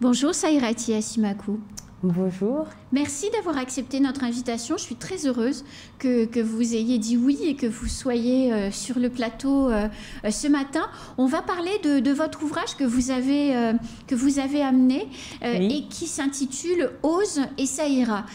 Bonjour Saïrati Asimakou. Bonjour. Merci d'avoir accepté notre invitation. Je suis très heureuse que vous ayez dit oui et que vous soyez sur le plateau ce matin. On va parler de votre ouvrage que vous avez amené Oui. et qui s'intitule « Ose et ça ira ».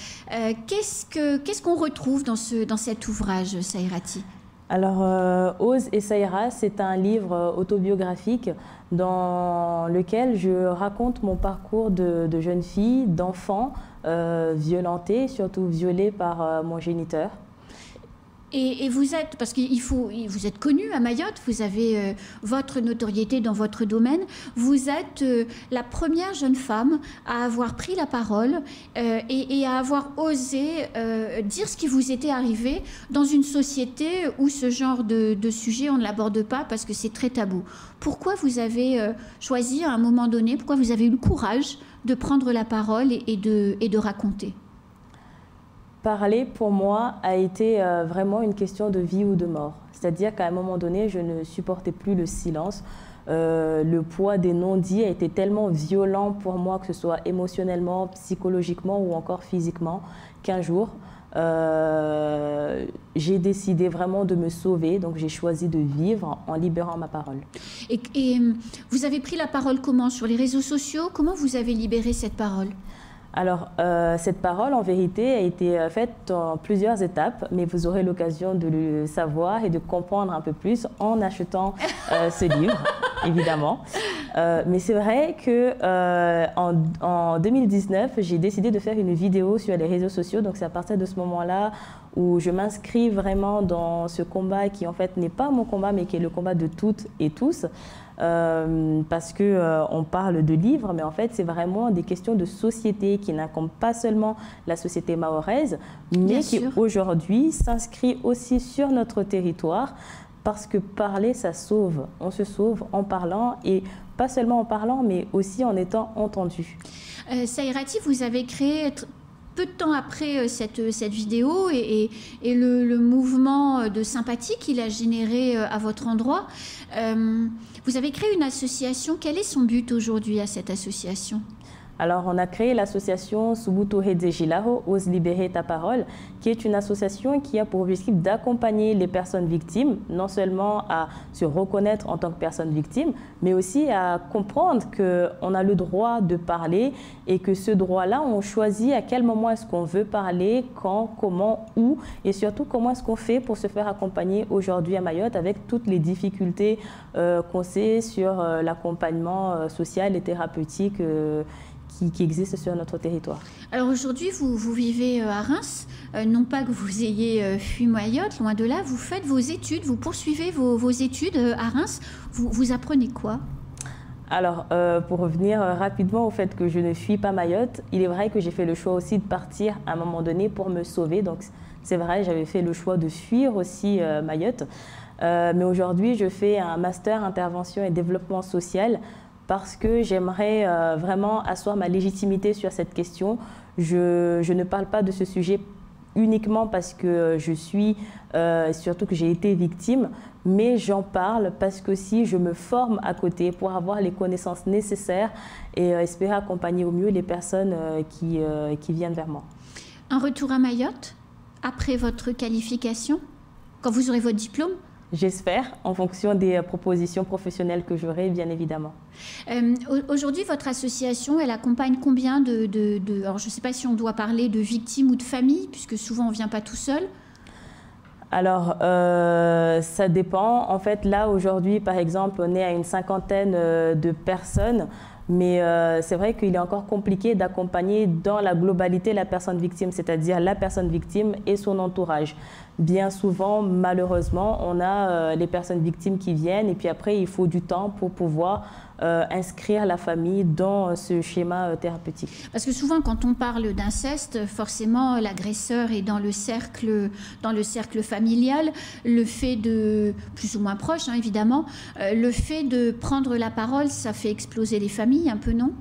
Qu'est-ce qu'on retrouve dans cet ouvrage, Saïrati ? Alors, Ose et ça ira, c'est un livre autobiographique dans lequel je raconte mon parcours de jeune fille, d'enfant violentée, surtout violée par mon géniteur. Et vous êtes, parce vous êtes connu à Mayotte, vous avez votre notoriété dans votre domaine, vous êtes la première jeune femme à avoir pris la parole et à avoir osé dire ce qui vous était arrivé dans une société où ce genre de sujet, on ne l'aborde pas parce que c'est très tabou. Pourquoi vous avez choisi à un moment donné, pourquoi vous avez eu le courage de prendre la parole et de raconter ? Parler, pour moi, a été vraiment une question de vie ou de mort. C'est-à-dire qu'à un moment donné, je ne supportais plus le silence. Le poids des non-dits a été tellement violent pour moi, que ce soit émotionnellement, psychologiquement ou encore physiquement, qu'un jour, j'ai décidé vraiment de me sauver. Donc j'ai choisi de vivre en libérant ma parole. Et vous avez pris la parole comment ? Sur les réseaux sociaux ? Comment vous avez libéré cette parole ? Alors, cette parole, en vérité, a été faite en plusieurs étapes, mais vous aurez l'occasion de le savoir et de comprendre un peu plus en achetant ce livre, évidemment. Mais c'est vrai qu'en 2019, j'ai décidé de faire une vidéo sur les réseaux sociaux. Donc, c'est à partir de ce moment-là où je m'inscris vraiment dans ce combat qui, en fait, n'est pas mon combat, mais qui est le combat de toutes et tous. Parce qu'on parle de livres, mais en fait, c'est vraiment des questions de société qui n'incombent pas seulement la société mahoraise, mais qui aujourd'hui s'inscrit aussi sur notre territoire, parce que parler, ça sauve. On se sauve en parlant, et pas seulement en parlant, mais aussi en étant entendu. Saïrati, vous avez créé peu de temps après cette vidéo et le mouvement de sympathie qu'il a généré à votre endroit. Vous avez créé une association. Quel est son but aujourd'hui à cette association ? Alors, on a créé l'association Subutu Hedzejilaho, Ose libérer ta parole, qui est une association qui a pour objectif d'accompagner les personnes victimes, non seulement à se reconnaître en tant que personne victime, mais aussi à comprendre qu'on a le droit de parler et que ce droit-là, on choisit à quel moment est-ce qu'on veut parler, quand, comment, où, et surtout comment est-ce qu'on fait pour se faire accompagner aujourd'hui à Mayotte avec toutes les difficultés qu'on sait sur l'accompagnement social et thérapeutique qui existe sur notre territoire. Alors aujourd'hui, vous vivez à Reims, non pas que vous ayez fui Mayotte, loin de là, vous faites vos études, vous poursuivez vos études à Reims. Vous apprenez quoi ? Alors, pour revenir rapidement au fait que je ne fuis pas Mayotte, il est vrai que j'ai fait le choix aussi de partir à un moment donné pour me sauver. Donc, c'est vrai, j'avais fait le choix de fuir aussi Mayotte. Mais aujourd'hui, je fais un master intervention et développement social parce que j'aimerais vraiment asseoir ma légitimité sur cette question. Je ne parle pas de ce sujet uniquement parce que je suis, surtout que j'ai été victime, mais j'en parle parce que si je me forme à côté pour avoir les connaissances nécessaires et espérer accompagner au mieux les personnes qui viennent vers moi. Un retour à Mayotte après votre qualification, quand vous aurez votre diplôme ? J'espère, en fonction des propositions professionnelles que j'aurai, bien évidemment. Aujourd'hui, votre association, elle accompagne combien alors, je ne sais pas si on doit parler de victimes ou de familles, puisque souvent on ne vient pas tout seul. Alors, ça dépend. En fait, là, aujourd'hui, par exemple, on est à une cinquantaine de personnes. Mais c'est vrai qu'il est encore compliqué d'accompagner dans la globalité la personne victime, c'est-à-dire la personne victime et son entourage. Bien souvent, malheureusement, on a les personnes victimes qui viennent et puis après, il faut du temps pour pouvoir inscrire la famille dans ce schéma thérapeutique. Parce que souvent, quand on parle d'inceste, forcément, l'agresseur est dans le cercle familial. Le fait de, plus ou moins proche, hein, évidemment, le fait de prendre la parole, ça fait exploser les familles un peu, non ?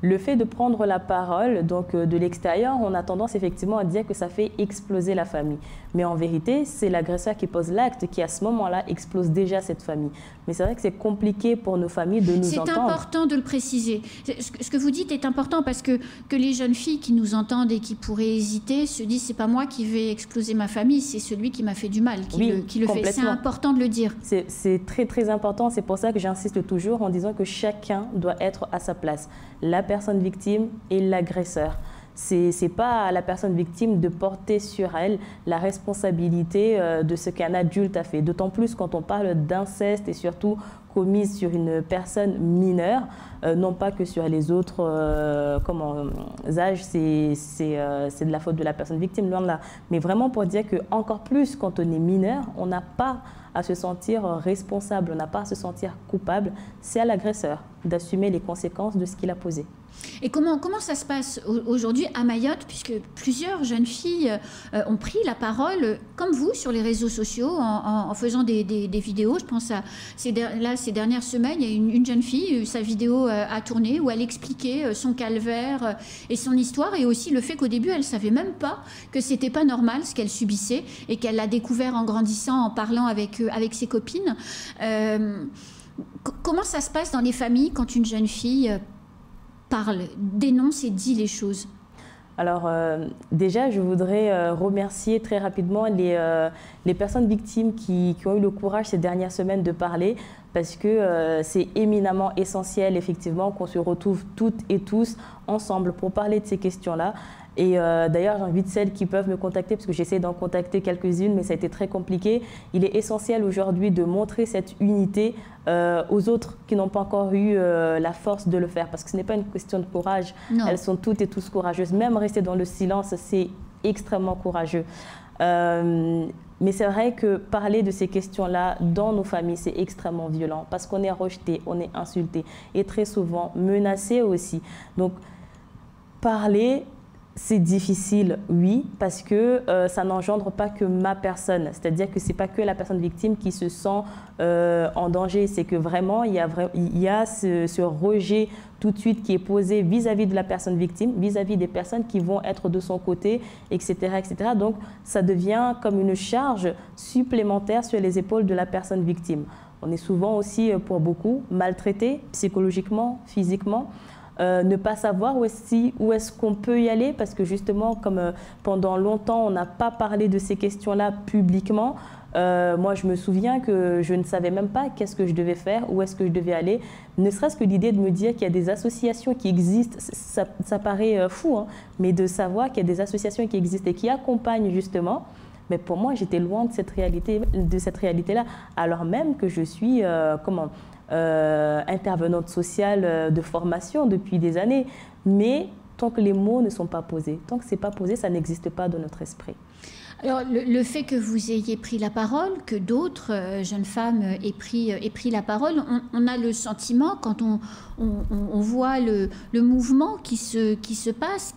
Le fait de prendre la parole, donc de l'extérieur, on a tendance effectivement à dire que ça fait exploser la famille. Mais en vérité, c'est l'agresseur qui pose l'acte qui, à ce moment-là, explose déjà cette famille. Mais c'est vrai que c'est compliqué pour nos familles de nous entendre. C'est important de le préciser. Ce que vous dites est important parce que les jeunes filles qui nous entendent et qui pourraient hésiter se disent c'est pas moi qui vais exploser ma famille, c'est celui qui m'a fait du mal qui le fait. C'est important de le dire. C'est très très important. C'est pour ça que j'insiste toujours en disant que chacun doit être à sa place. La personne victime et l'agresseur. C'est pas à la personne victime de porter sur elle la responsabilité de ce qu'un adulte a fait. D'autant plus quand on parle d'inceste et surtout commise sur une personne mineure, non pas que sur les autres âges, c'est de la faute de la personne victime, loin de là. Mais vraiment pour dire que encore plus quand on est mineur, on n'a pas à se sentir responsable, on n'a pas à se sentir coupable. C'est à l'agresseur d'assumer les conséquences de ce qu'il a posé. Et comment ça se passe aujourd'hui à Mayotte, puisque plusieurs jeunes filles ont pris la parole, comme vous, sur les réseaux sociaux, en faisant des vidéos. Je pense à ces dernières semaines, il y a une jeune fille, sa vidéo a tourné, où elle expliquait son calvaire et son histoire, et aussi le fait qu'au début, elle ne savait même pas que ce n'était pas normal ce qu'elle subissait, et qu'elle l'a découvert en grandissant, en parlant avec ses copines. Comment ça se passe dans les familles quand une jeune fille parle, dénonce et dit les choses? Alors déjà, je voudrais remercier très rapidement les personnes victimes qui ont eu le courage ces dernières semaines de parler, parce que c'est éminemment essentiel effectivement qu'on se retrouve toutes et tous ensemble pour parler de ces questions-là. Et d'ailleurs, j'invite celles qui peuvent me contacter, parce que j'essaie d'en contacter quelques-unes, mais ça a été très compliqué. Il est essentiel aujourd'hui de montrer cette unité aux autres qui n'ont pas encore eu la force de le faire, parce que ce n'est pas une question de courage. Non. Elles sont toutes et tous courageuses. Même rester dans le silence, c'est extrêmement courageux. Mais c'est vrai que parler de ces questions-là dans nos familles, c'est extrêmement violent, parce qu'on est rejeté, on est insulté, et très souvent menacé aussi. Donc, parler... C'est difficile, oui, parce que ça n'engendre pas que ma personne. C'est-à-dire que ce n'est pas que la personne victime qui se sent en danger. C'est que vraiment, il y a ce rejet tout de suite qui est posé vis-à-vis de la personne victime, vis-à-vis des personnes qui vont être de son côté, etc., etc. Donc, ça devient comme une charge supplémentaire sur les épaules de la personne victime. On est souvent aussi, pour beaucoup, maltraité psychologiquement, physiquement. Ne pas savoir où est-ce qu'on peut y aller, parce que justement, comme pendant longtemps, on n'a pas parlé de ces questions-là publiquement. Moi, je me souviens que je ne savais même pas qu'est-ce que je devais faire, où est-ce que je devais aller. Ne serait-ce que l'idée de me dire qu'il y a des associations qui existent, ça paraît fou, hein, mais de savoir qu'il y a des associations qui existent et qui accompagnent justement. Mais pour moi, j'étais loin de cette réalité-là, alors même que je suis, intervenante sociale de formation depuis des années. Mais tant que les mots ne sont pas posés, tant que ce n'est pas posé, ça n'existe pas dans notre esprit. Alors, le fait que vous ayez pris la parole, que d'autres jeunes femmes aient pris la parole, on a le sentiment, quand on voit le mouvement qui se passe,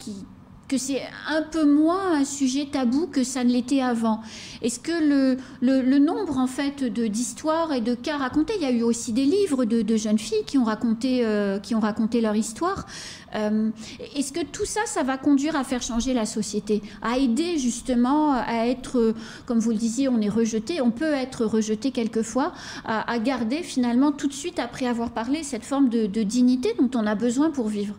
que c'est un peu moins un sujet tabou que ça ne l'était avant. Est-ce que le nombre en fait d'histoires et de cas racontés, il y a eu aussi des livres de jeunes filles qui ont raconté leur histoire. Est-ce que tout ça, ça va conduire à faire changer la société, à aider justement à être, comme vous le disiez, on est rejeté, on peut être rejeté quelquefois, à garder finalement tout de suite après avoir parlé cette forme de dignité dont on a besoin pour vivre?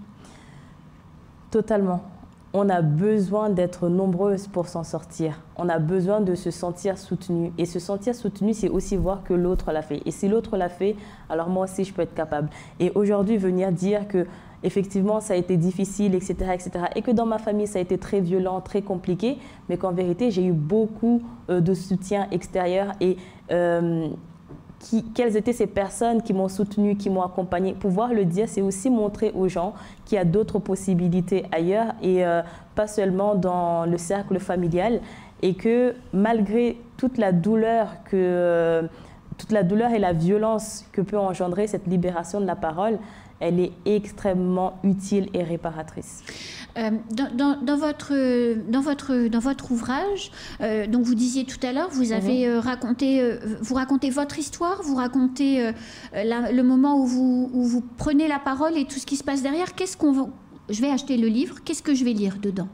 Totalement. On a besoin d'être nombreuses pour s'en sortir. On a besoin de se sentir soutenu. Et se sentir soutenu, c'est aussi voir que l'autre l'a fait. Et si l'autre l'a fait, alors moi aussi, je peux être capable. Et aujourd'hui, venir dire que effectivement, ça a été difficile, etc., etc., et que dans ma famille, ça a été très violent, très compliqué, mais qu'en vérité, j'ai eu beaucoup de soutien extérieur et quelles étaient ces personnes qui m'ont soutenue, qui m'ont accompagnée. Pouvoir le dire, c'est aussi montrer aux gens qu'il y a d'autres possibilités ailleurs et pas seulement dans le cercle familial, et que malgré toute la douleur et la violence que peut engendrer cette libération de la parole, elle est extrêmement utile et réparatrice. Dans votre ouvrage, donc vous disiez tout à l'heure, vous avez vous racontez votre histoire, vous racontez le moment où vous prenez la parole et tout ce qui se passe derrière. Je vais acheter le livre, qu'est-ce que je vais lire dedans?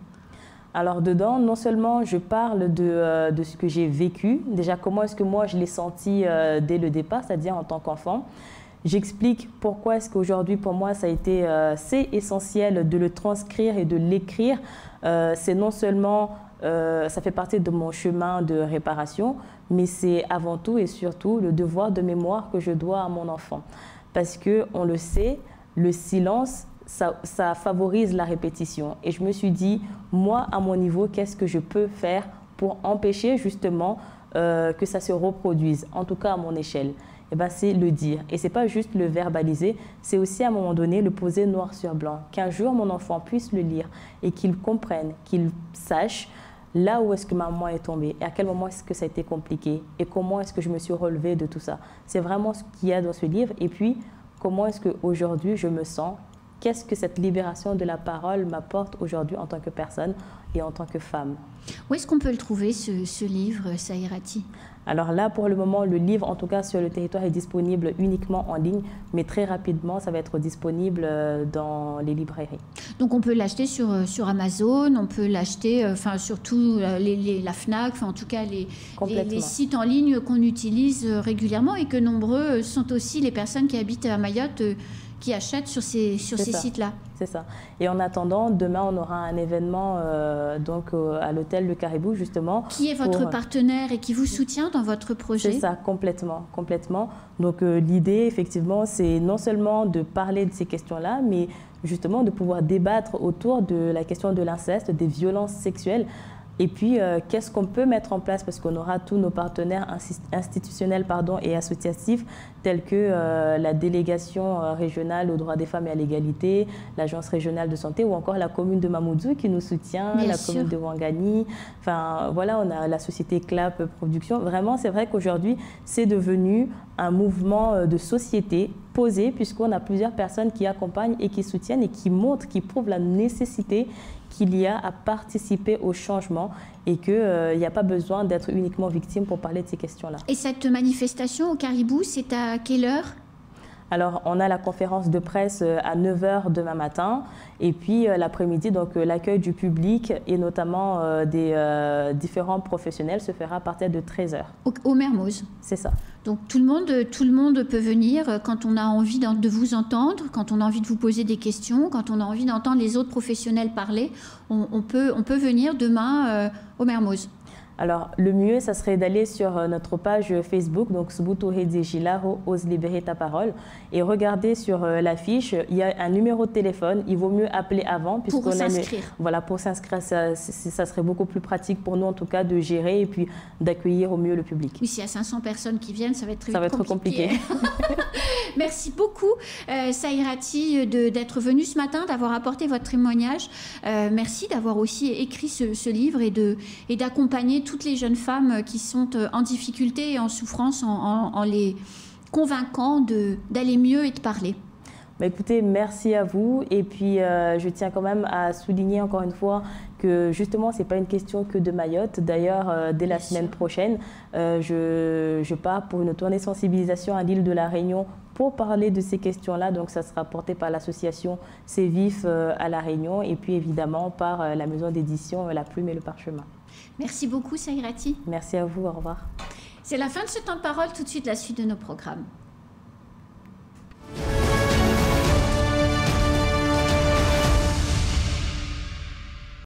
Alors dedans, non seulement je parle de ce que j'ai vécu, déjà comment est-ce que moi je l'ai senti dès le départ, c'est-à-dire en tant qu'enfant. J'explique pourquoi est-ce qu'aujourd'hui pour moi ça a été c'est essentiel de le transcrire et de l'écrire. C'est non seulement, ça fait partie de mon chemin de réparation, mais c'est avant tout et surtout le devoir de mémoire que je dois à mon enfant. Parce qu'on le sait, le silence, ça favorise la répétition. Et je me suis dit, moi, à mon niveau, qu'est-ce que je peux faire pour empêcher justement que ça se reproduise, en tout cas à mon échelle? Eh ben, c'est le dire. Et ce n'est pas juste le verbaliser, c'est aussi à un moment donné le poser noir sur blanc. Qu'un jour, mon enfant puisse le lire et qu'il comprenne, qu'il sache là où est-ce que maman est tombée et à quel moment est-ce que ça a été compliqué et comment est-ce que je me suis relevée de tout ça. C'est vraiment ce qu'il y a dans ce livre. Et puis, comment est-ce qu'aujourd'hui je me sens? Qu'est-ce que cette libération de la parole m'apporte aujourd'hui en tant que personne et en tant que femme? Où est-ce qu'on peut le trouver, ce livre, Sahirati? Alors là, pour le moment, le livre, en tout cas sur le territoire, est disponible uniquement en ligne, mais très rapidement, ça va être disponible dans les librairies. Donc on peut l'acheter sur Amazon, on peut l'acheter, surtout la FNAC, en tout cas les sites en ligne qu'on utilise régulièrement et que nombreux sont aussi les personnes qui habitent à Mayotte qui achètent sur ces sites-là. C'est ça. Et en attendant, demain, on aura un événement à l'hôtel Le Caribou, justement. Qui est votre partenaire et qui vous soutient dans votre projet? C'est ça, complètement. Donc l'idée, effectivement, c'est non seulement de parler de ces questions-là, mais justement de pouvoir débattre autour de la question de l'inceste, des violences sexuelles. Et puis, qu'est-ce qu'on peut mettre en place? Parce qu'on aura tous nos partenaires institutionnels et associatifs, tels que la délégation régionale aux droits des femmes et à l'égalité, l'agence régionale de santé ou encore la commune de Mamoudzou qui nous soutient, commune de Ouangani. Enfin, voilà, on a la société CLAP Production. Vraiment, c'est vrai qu'aujourd'hui, c'est devenu un mouvement de société posé puisqu'on a plusieurs personnes qui accompagnent et qui soutiennent et qui montrent, qui prouvent la nécessité qu'il y a à participer au changement et qu'il n'y a pas besoin d'être uniquement victime pour parler de ces questions-là. Et cette manifestation au Caribou, c'est à quelle heure? Alors, on a la conférence de presse à 9 h demain matin et puis l'après-midi, donc l'accueil du public et notamment des différents professionnels se fera à partir de 13 h. Au Mermoz? C'est ça. Donc tout le monde peut venir quand on a envie de vous entendre, quand on a envie de vous poser des questions, quand on a envie d'entendre les autres professionnels parler, on peut venir demain au Mermoz. Alors, le mieux, ça serait d'aller sur notre page Facebook, donc Subutu Hedjilaro, Ose libérer ta parole, et regarder sur l'affiche, il y a un numéro de téléphone, il vaut mieux appeler avant. Pour s'inscrire. Voilà, pour s'inscrire, ça serait beaucoup plus pratique pour nous, en tout cas, de gérer et puis d'accueillir au mieux le public. Oui, s'il y a 500 personnes qui viennent, ça va être compliqué. Merci beaucoup, Sahirati, d'être venue ce matin, d'avoir apporté votre témoignage. Merci d'avoir aussi écrit ce livre et d'accompagner toutes les jeunes femmes qui sont en difficulté et en souffrance en les convainquant d'aller mieux et de parler. Bah écoutez, merci à vous. Et puis, je tiens quand même à souligner encore une fois que justement, ce n'est pas une question que de Mayotte. D'ailleurs, dès la semaine prochaine, je pars pour une tournée sensibilisation à l'île de la Réunion pour parler de ces questions-là. Donc, ça sera porté par l'association C'est Vif à la Réunion et puis évidemment par la maison d'édition La Plume et le Parchemin. Merci beaucoup, Sahirati. Merci à vous, au revoir. C'est la fin de ce temps de parole. Tout de suite, la suite de nos programmes.